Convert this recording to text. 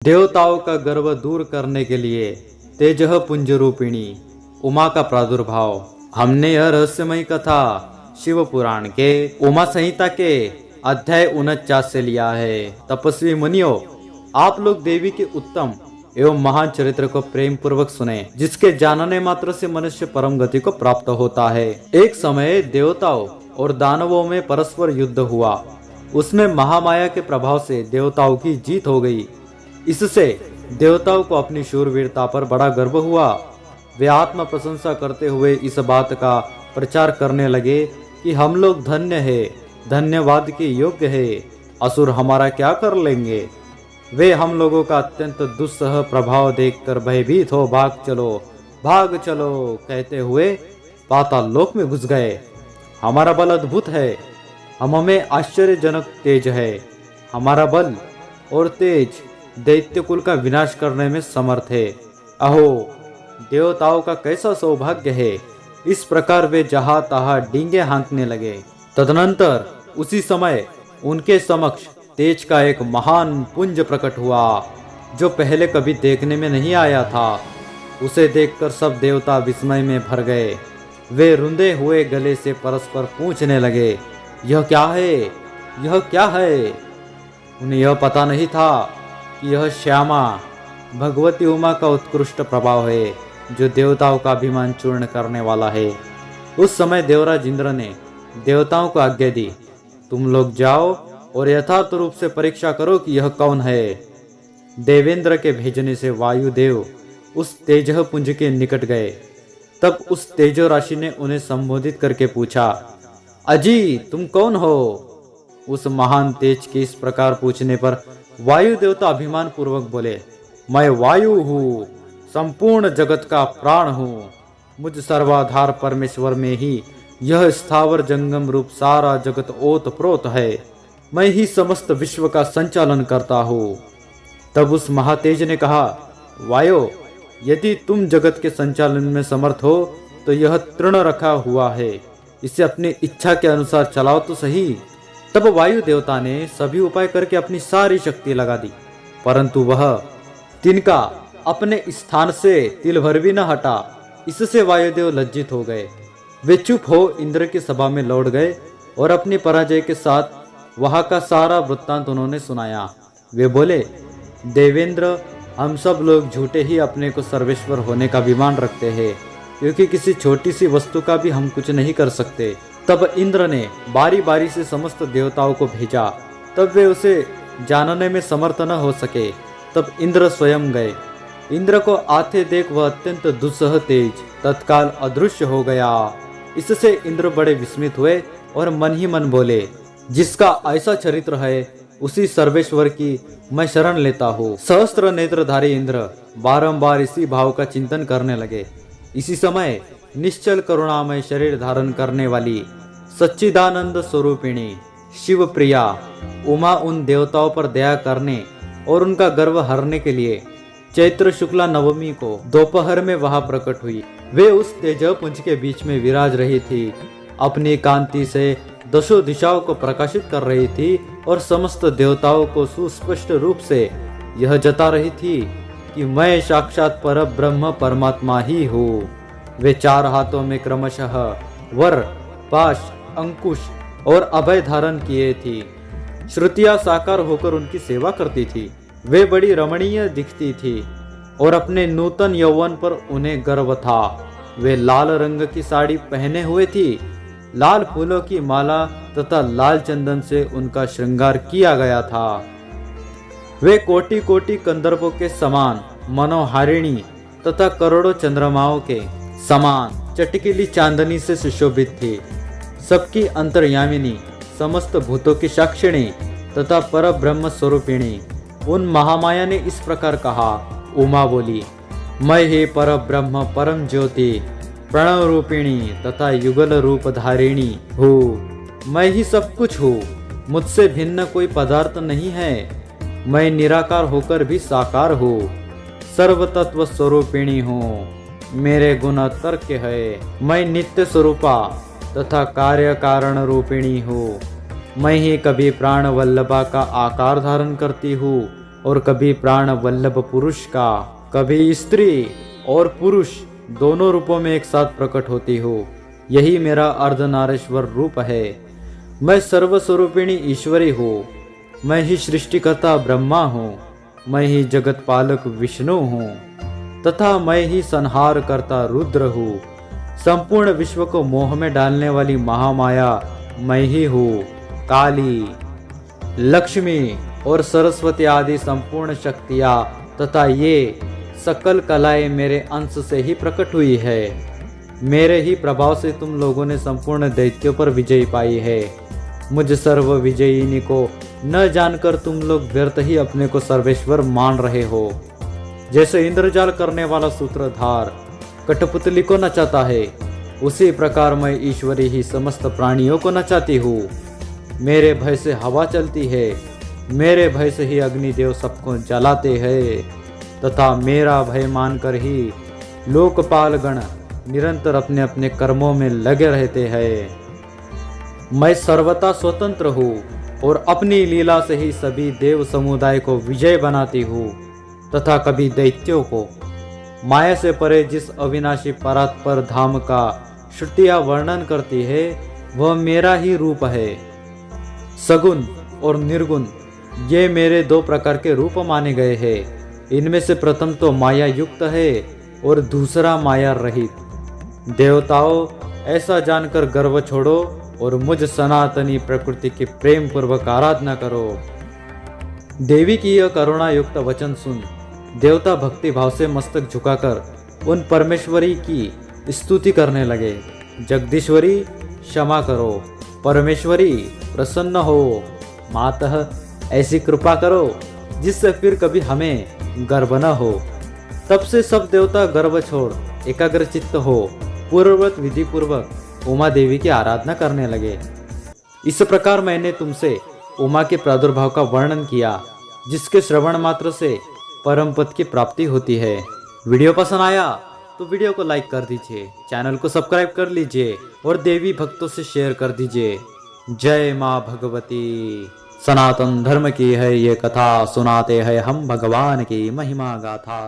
देवताओं का गर्व दूर करने के लिए तेजह पुंज रूपिणी उमा का प्रादुर्भाव। हमने यह रहस्यमयी कथा शिव पुराण के उमा संहिता के अध्याय 49 से लिया है। तपस्वी मुनियों, आप लोग देवी के उत्तम एवं महान चरित्र को प्रेम पूर्वक सुने, जिसके जानने मात्र से मनुष्य परम गति को प्राप्त होता है। एक समय देवताओं और दानवों में परस्पर युद्ध हुआ। उसमें महामाया के प्रभाव से देवताओं की जीत हो गई। इससे देवताओं को अपनी शूरवीरता पर बड़ा गर्व हुआ। वे आत्म प्रशंसा करते हुए इस बात का प्रचार करने लगे कि हम लोग धन्य है, धन्यवाद के योग्य है, असुर हमारा क्या कर लेंगे। वे हम लोगों का अत्यंत दुस्सह प्रभाव देखकर भयभीत हो भाग चलो कहते हुए पाताल लोक में घुस गए। हमारा बल अद्भुत है, हम में आश्चर्यजनक तेज है। हमारा बल और तेज दैत्य कुल का विनाश करने में समर्थ है। अहो, देवताओं का कैसा सौभाग्य है। इस प्रकार वे जहां तहां डींगे हाँकने लगे। तदनंतर उसी समय उनके समक्ष तेज का एक महान पुंज प्रकट हुआ, जो पहले कभी देखने में नहीं आया था। उसे देखकर सब देवता विस्मय में भर गए। वे रुंधे हुए गले से परस्पर पूछने लगे, यह क्या है, यह क्या है। उन्हें यह पता नहीं था कि यह श्यामा भगवती उमा का उत्कृष्ट प्रभाव है, जो देवताओं का अभिमान चूर्ण करने वाला है। उस समय देवराज इंद्र ने देवताओं को आज्ञा दी, तुम लोग जाओ और यथार्थ रूप से परीक्षा करो कि यह कौन है। देवेंद्र के भेजने से वायुदेव उस तेजह पुंज के निकट गए। तब उस तेजो राशि ने उन्हें संबोधित करके पूछा, अजी तुम कौन हो। उस महान तेज के इस प्रकार पूछने पर वायु देवता अभिमान पूर्वक बोले, मैं वायु हूँ, संपूर्ण जगत का प्राण हूँ। मुझ सर्वाधार परमेश्वर में ही यह स्थावर जंगम रूप सारा जगत ओत प्रोत है। मैं ही समस्त विश्व का संचालन करता हूँ। तब उस महातेज ने कहा, वायो, यदि तुम जगत के संचालन में समर्थ हो तो यह तृण रखा हुआ है, इसे अपनी इच्छा के अनुसार चलाओ तो सही। तब वायु देवता ने सभी उपाय करके अपनी सारी शक्ति लगा दी, परंतु वह तिनका अपने स्थान से तिल भर भी न हटा। इससे वायुदेव लज्जित हो गए। वे चुप हो इंद्र की सभा में लौट गए और अपनी पराजय के साथ वहां का सारा वृत्तांत उन्होंने सुनाया। वे बोले, देवेंद्र, हम सब लोग झूठे ही अपने को सर्वेश्वर होने का अभिमान रखते हैं, क्योंकि किसी छोटी सी वस्तु का भी हम कुछ नहीं कर सकते। तब इंद्र ने बारी बारी से समस्त देवताओं को भेजा, तब वे उसे जानने में समर्थ न हो सके। तब इंद्र स्वयं गए। इंद्र को आते देख वह अत्यंत दुस्सह तेज तत्काल अदृश्य हो गया। इससे इंद्र बड़े विस्मित हुए और मन ही मन बोले, जिसका ऐसा चरित्र है उसी सर्वेश्वर की मैं शरण लेता हूँ। सहस्त्र नेत्रधारी इंद्र बारंबार इसी भाव का चिंतन करने लगे। इसी समय निश्चल करुणामय शरीर धारण करने वाली सच्चिदानंद स्वरूपिणी शिव प्रिया उमा उन देवताओं पर दया करने और उनका गर्व हरने के लिए चैत्र शुक्ला नवमी को दोपहर में वहां प्रकट हुई। वे उस तेजह पुंज के बीच में विराज रही थी, अपनी कांति से दशों दिशाओं को प्रकाशित कर रही थी और समस्त देवताओं को सुस्पष्ट रूप से यह जता रही थी कि मैं साक्षात पर ब्रह्म परमात्मा ही हूँ। वे चार हाथों में क्रमशः वर, पाश, अंकुश और अभय धारण किए थी। श्रुतियां साकार होकर उनकी सेवा करती थी। वे बड़ी रमणीय दिखती थी और अपने नूतन यौवन पर उन्हें गर्व था। वे लाल रंग की साड़ी पहने हुए थी। लाल फूलों की माला तथा लाल चंदन से उनका श्रृंगार किया गया था। वे कोटि कोटि कंदर्पों के समान मनोहारिणी तथा करोड़ों चंद्रमाओं के समान चटकीली चांदनी से सुशोभित थी। सबकी अंतर्यामिनी, समस्त भूतों की साक्षिणी तथा पर ब्रह्म स्वरूपिणी उन महामाया ने इस प्रकार कहा। उमा बोली, मैं ही पर ब्रह्म परम ज्योति प्रणव रूपिणी तथा युगल रूप धारिणी हूँ। मैं ही सब कुछ हूँ, मुझसे भिन्न कोई पदार्थ नहीं है। मैं निराकार होकर भी साकार हूँ, सर्व तत्व स्वरूपिणी हूँ। मेरे गुण तर्क है। मैं नित्य स्वरूपा तथा कार्य कारण रूपिणी हूँ। मैं ही कभी प्राण वल्लभा का आकार धारण करती हूँ और कभी प्राण वल्लभ पुरुष का, कभी स्त्री और पुरुष दोनों रूपों में एक साथ प्रकट होती हो। यही मेरा अर्धनारीश्वर रूप है। मैं सर्वस्वरूपिणी ईश्वरी हूँ। मैं ही सृष्टिकर्ता ब्रह्मा हूँ। मैं ही जगत पालक विष्णु हूँ तथा मैं ही संहार करता रुद्र हूँ। संपूर्ण विश्व को मोह में डालने वाली महामाया मैं ही हूँ। काली, लक्ष्मी और सरस्वती आदि संपूर्ण शक्तियाँ तथा ये सकल कलाएं मेरे अंश से ही प्रकट हुई है। मेरे ही प्रभाव से तुम लोगों ने संपूर्ण दैत्यों पर विजय पाई है। मुझ सर्व विजयिनी को न जानकर तुम लोग व्यर्थ ही अपने को सर्वेश्वर मान रहे हो। जैसे इंद्रजाल करने वाला सूत्रधार कठपुतली को नचाता है, उसी प्रकार मैं ईश्वरी ही समस्त प्राणियों को नचाती हूँ। मेरे भय से हवा चलती है, मेरे भय से ही अग्निदेव सबको जलाते हैं तथा मेरा भय मानकर ही लोकपालगण निरंतर अपने अपने कर्मों में लगे रहते हैं। मैं सर्वथा स्वतंत्र हूँ और अपनी लीला से ही सभी देव समुदाय को विजय बनाती हूँ तथा कभी दैत्यों को। माया से परे जिस अविनाशी परात्पर धाम का श्रुतियाँ वर्णन करती है वह मेरा ही रूप है। सगुण और निर्गुण ये मेरे दो प्रकार के रूप माने गए हैं। इनमें से प्रथम तो माया युक्त है और दूसरा माया रहित। देवताओं, ऐसा जानकर गर्व छोड़ो और मुझ सनातनी प्रकृति की प्रेम पूर्वक आराधना करो। देवी की यह करुणा युक्त वचन सुन देवता भक्ति भाव से मस्तक झुकाकर उन परमेश्वरी की स्तुति करने लगे। जगदीश्वरी, क्षमा करो। परमेश्वरी, प्रसन्न हो। मातः, ऐसी कृपा करो जिससे फिर कभी हमें गर्व न हो। तब से सब देवता गर्व छोड़ एकाग्र चित्त हो पूर्ववत विधि पूर्वक उमा देवी की आराधना करने लगे। इस प्रकार मैंने तुमसे उमा के प्रादुर्भाव का वर्णन किया, जिसके श्रवण मात्र से परम पद की प्राप्ति होती है। वीडियो पसंद आया तो वीडियो को लाइक कर दीजिए, चैनल को सब्सक्राइब कर लीजिए और देवी भक्तों से शेयर कर दीजिए। जय माँ भगवती। सनातन धर्म की है ये कथा, सुनाते हैं हम भगवान की महिमा गाथा।